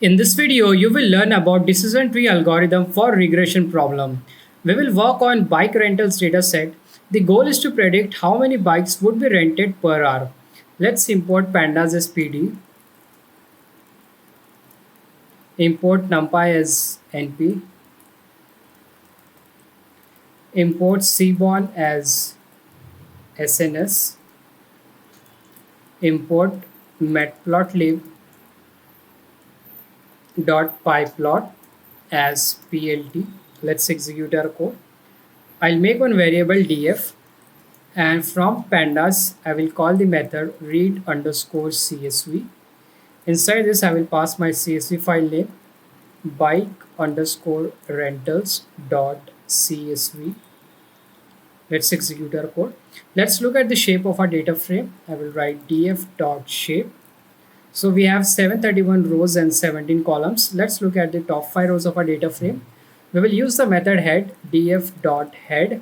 In this video, you will learn about decision tree algorithm for regression problem. We will work on bike rentals dataset. The goal is to predict how many bikes would be rented per hour. Let's import pandas as PD, import numpy as np, import seaborn as sns, import matplotlib.pyplot as plt. Let's execute our code. I'll make one variable df, and from pandas I will call the method read underscore csv. Inside this I will pass my csv file name bike underscore rentals dot csv. Let's execute our code. Let's look at the shape of our data frame. I will write df dot shape. So we have 731 rows and 17 columns. Let's look at the top 5 rows of our data frame. We will use the method head df dot head.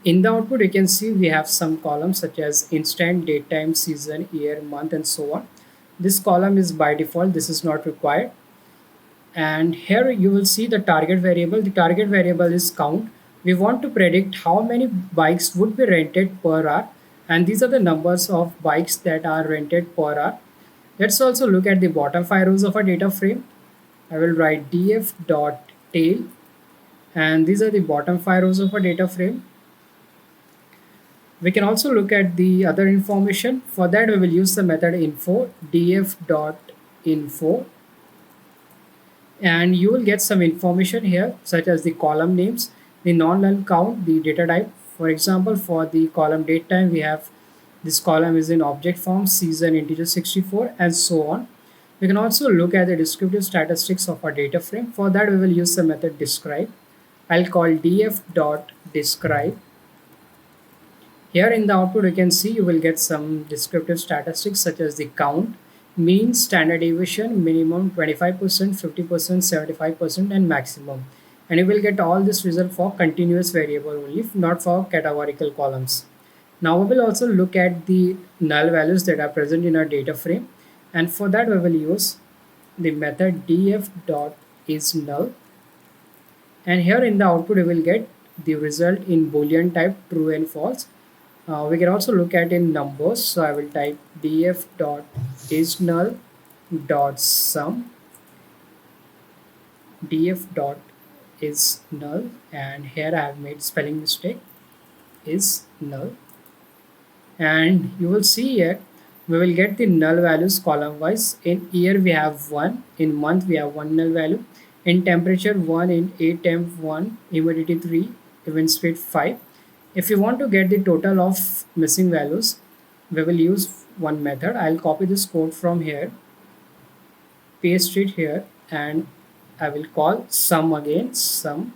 In the output, you can see we have some columns such as instant, date, time, season, year, month, and so on. This column is by default, this is not required. And here you will see the target variable. The target variable is count. We want to predict how many bikes would be rented per hour. And these are the numbers of bikes that are rented per hour. Let's also look at the bottom 5 rows of our data frame. I will write df dot tail. And these are the bottom 5 rows of our data frame. We can also look at the other information. For that, we will use the method info df dot info, and you will get some information here such as the column names, the non-null count, the data type. For example, for the column date time, we have this column is in object form, season integer 64, and so on. We can also look at the descriptive statistics of our data frame. For that, we will use the method describe. I'll call df dot describe. Here in the output, you can see you will get some descriptive statistics such as the count, mean, standard deviation, minimum 25%, 50%, 75%, and maximum. And you will get all this result for continuous variable only, not for categorical columns. Now we will also look at the null values that are present in our data frame. And for that, we will use the method df dot is null. And here in the output, you will get the result in Boolean type true and false. We can also look at in numbers. So I will type df dot is null dot sum, df dot is null, and here I have made spelling mistake, is null. And you will see here we will get the null values column wise. In year we have 1, in month we have 1 null value, in temperature 1, in a temp 1, humidity 3, event speed 5. If you want to get the total of missing values, we will use one method. I'll copy this code from here, paste it here, and I will call sum again, sum.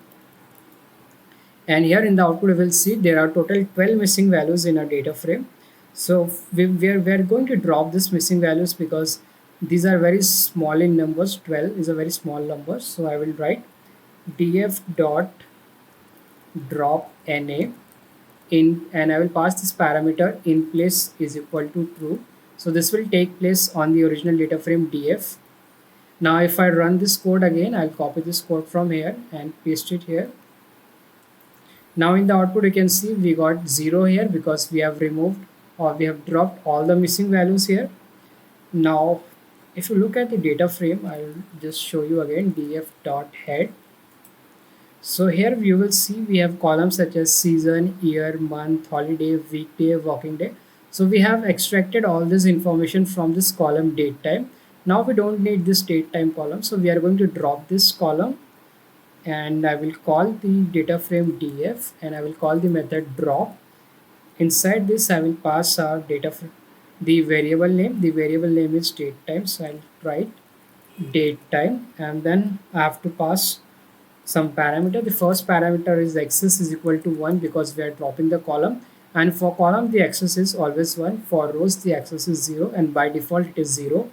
And here in the output, we will see there are total 12 missing values in our data frame. So we're going to drop this missing values because these are very small in numbers. 12 is a very small number. So I will write df dot drop na in, and I will pass this parameter in place is equal to true. So this will take place on the original data frame df. Now if I run this code again, I'll copy this code from here and paste it here. Now in the output, you can see we got 0 here because we have removed or we have dropped all the missing values here. Now if you look at the data frame, I'll just show you again df dot head. So here you will see we have columns such as season, year, month, holiday, weekday, working day. So we have extracted all this information from this column date time. Now we don't need this date time column. So we are going to drop this column, and I will call the data frame df, and I will call the method drop. Inside this I will pass our data frame, the variable name. The variable name is date time. So I'll write date time, and then I have to pass some parameter. The first parameter is axis is equal to 1 because we are dropping the column, and for column the axis is always 1, for rows the axis is 0, and by default it is 0.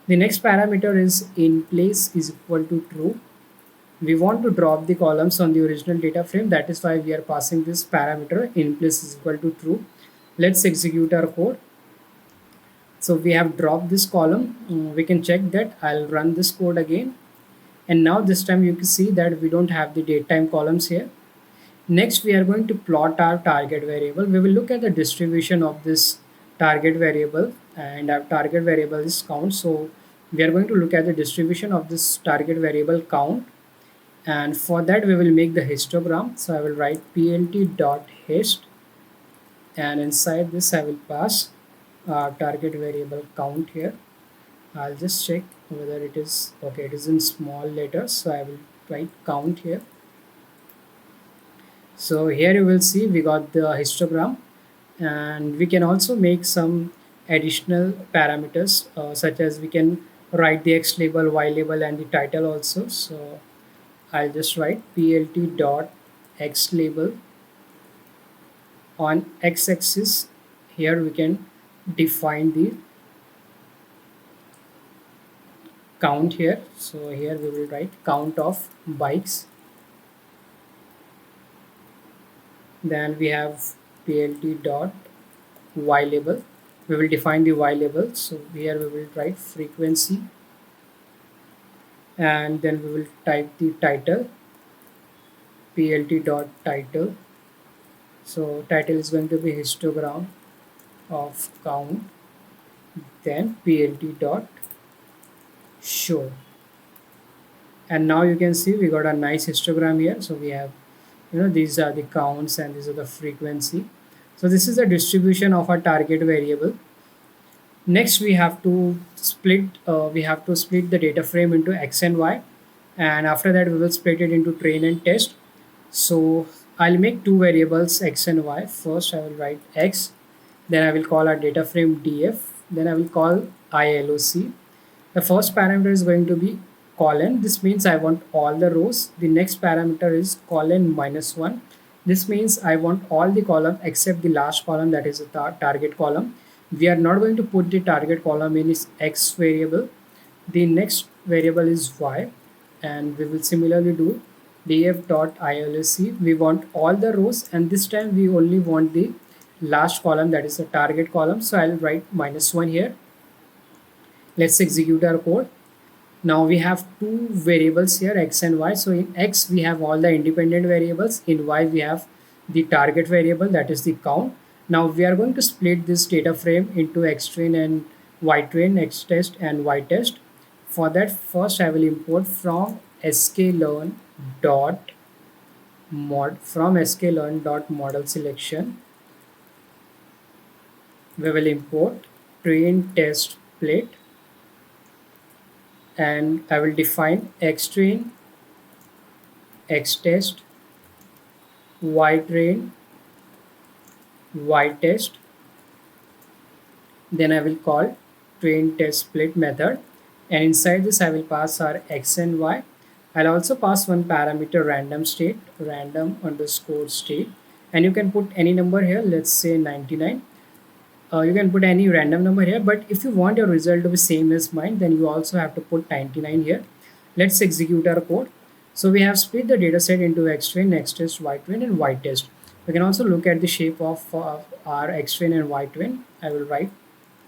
The next parameter is in place is equal to true. We want to drop the columns on the original data frame, that is why we are passing this parameter in place is equal to true. Let's execute our code. So we have dropped this column. We can check that. I'll run this code again, and now this time you can see that we don't have the date time columns here. Next, we are going to plot our target variable. We will look at the distribution of this target variable, and our target variable is count. So we are going to look at the distribution of this target variable count, and for that we will make the histogram. So I will write plt dot hist, and inside this I will pass our target variable count here. I'll just check whether it is okay. It is in small letters, so I will write count here. So here you will see we got the histogram, and we can also make some additional parameters, such as we can write the x label, y label, and the title also. So I'll just write plt dot x label. On x-axis here we can define the count here. So here we will write count of bikes. Then we have plt dot y label. We will define the y label. So here we will write frequency, and then we will type the title, plt dot title. So title is going to be histogram of count, then plt dot show. And now you can see we got a nice histogram here. So we have, these are the counts and these are the frequency. So this is the distribution of our target variable. Next we have to split the data frame into x and y, and after that we will split it into train and test. So I'll make two variables x and y. First I will write x, then I will call our data frame df, then I will call iloc. The first parameter is going to be colon. This means I want all the rows. The next parameter is colon -1. This means I want all the column except the last column, that is the target column. We are not going to put the target column in its x variable. The next variable is y, and we will similarly do df dot iloc. We want all the rows, and this time we only want the last column, that is the target column. So I'll write -1 here. Let's execute our code. Now we have two variables here, x and y. So in x we have all the independent variables. In y we have the target variable, that is the count. Now we are going to split this data frame into x train and y train, x test and y test. For that, first I will import from sklearn dot model selection. We will import train test plate, and I will define x train, x test, y train, y test. Then I will call train test split method, and inside this I will pass our x and y. I'll also pass one parameter random underscore state, and you can put any number here. Let's say 99. You can put any random number here, but if you want your result to be same as mine, then you also have to put 99 here. Let's execute our code. So we have split the data set into x train, x test, y train, and y test. We can also look at the shape of our x train and y train. I will write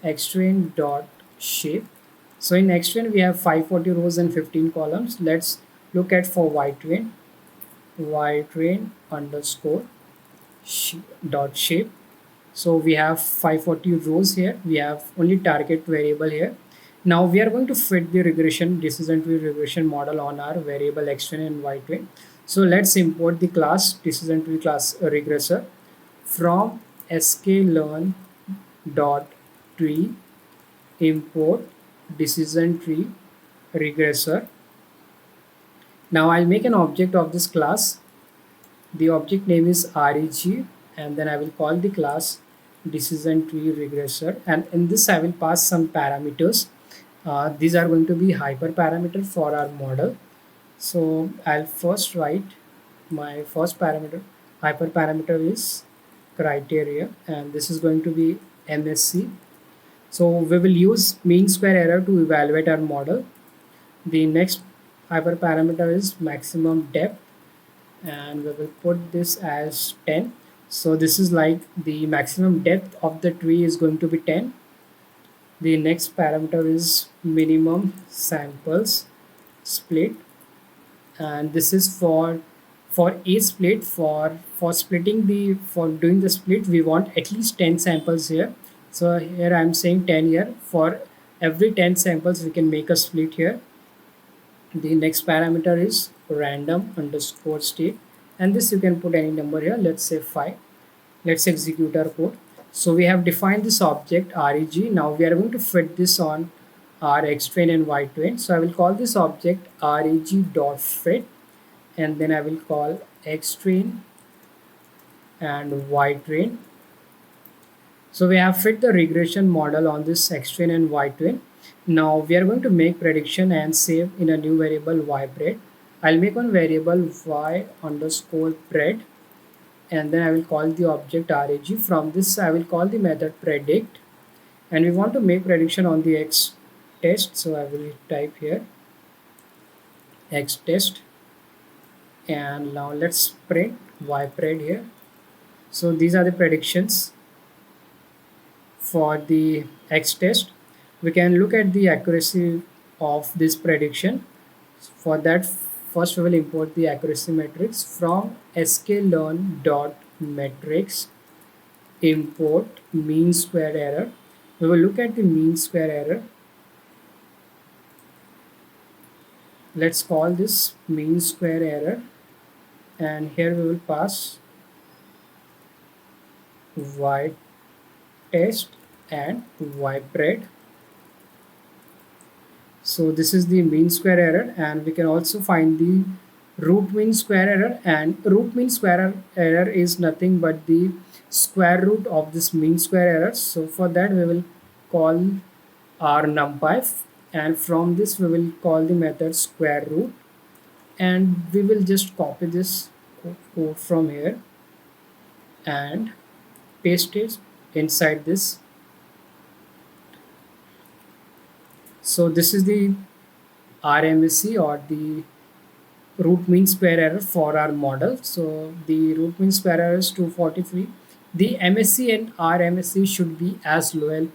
x train dot shape. So in x train we have 540 rows and 15 columns. Let's look at for y train underscore dot shape. So we have 540 rows here. We have only target variable here. Now we are going to fit the decision tree regression model on our variable x train and y train. So let's import the class decision tree class regressor from sklearn dot tree import decision tree regressor. Now I'll make an object of this class. The object name is reg, and then I will call the class decision tree regressor, and in this I will pass some parameters. These are going to be hyperparameter for our model. So I'll first write my first parameter. Hyperparameter is criteria, and this is going to be MSC. So we will use mean square error to evaluate our model. The next hyperparameter is maximum depth, and we will put this as 10. So this is like the maximum depth of the tree is going to be 10. The next parameter is minimum samples split, and this is for a split. For splitting the for doing the split, we want at least 10 samples here. So here I'm saying 10 here. For every 10 samples we can make a split here. The next parameter is random underscore state, and this you can put any number here, let's say 5. Let's execute our code. So we have defined this object reg. Now we are going to fit this on our xtrain and ytrain. So I will call this object reg.fit, and then I will call xtrain and ytrain. So we have fit the regression model on this xtrain and ytrain. Now we are going to make prediction and save in a new variable ypred. I'll make one variable y underscore pred, and then I will call the object reg. From this I will call the method predict, and we want to make prediction on the x test. So I will type here x test, and now let's print ypred here. So these are the predictions for the x test. We can look at the accuracy of this prediction. For that, first we will import the accuracy matrix from sklearn.metrics import mean square error. We will look at the mean square error. Let's call this mean square error, and here we will pass y test and ypred. So this is the mean square error, and we can also find the root mean square error. And root mean square error is nothing but the square root of this mean square error. So for that we will call our numpy, and from this we will call the method square root, and we will just copy this code from here and paste it inside this. So this is the RMSE, or the root mean square error for our model. So the root mean square error is 243. The MSE and RMSE should be as low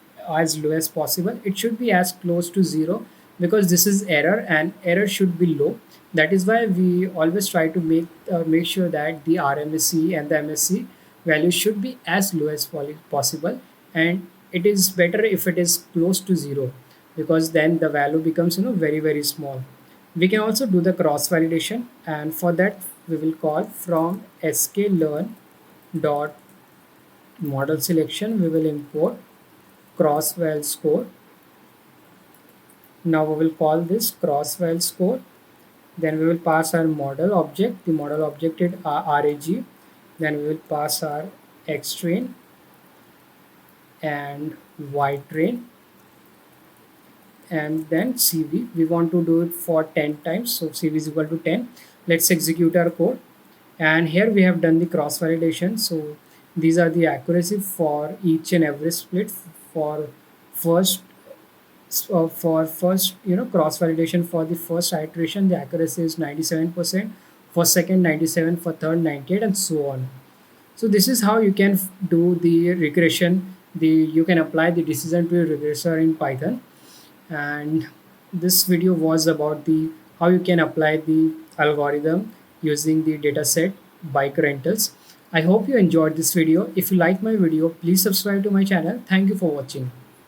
as possible. It should be as close to 0, because this is error and error should be low. That is why we always try to make sure that the RMSE and the MSE value should be as low as possible, and it is better if it is close to 0, because then the value becomes very small. We can also do the cross validation, and for that we will call from sklearn dot model selection. We will import cross val score. Now we will call this cross val score. Then we will pass our model object. The model object is reg. Then we will pass our xtrain and ytrain, and then CV. We want to do it for 10 times, so CV is equal to 10. Let's execute our code, and here we have done the cross validation. So these are the accuracy for each and every split. For first cross validation, for the first iteration the accuracy is 97%, for second 97, for third 98, and so on. So this is how you can do the regression. You can apply the decision tree regressor in Python. And this video was about the how you can apply the algorithm using the dataset bike rentals. I hope you enjoyed this video. If you like my video, please subscribe to my channel. Thank you for watching.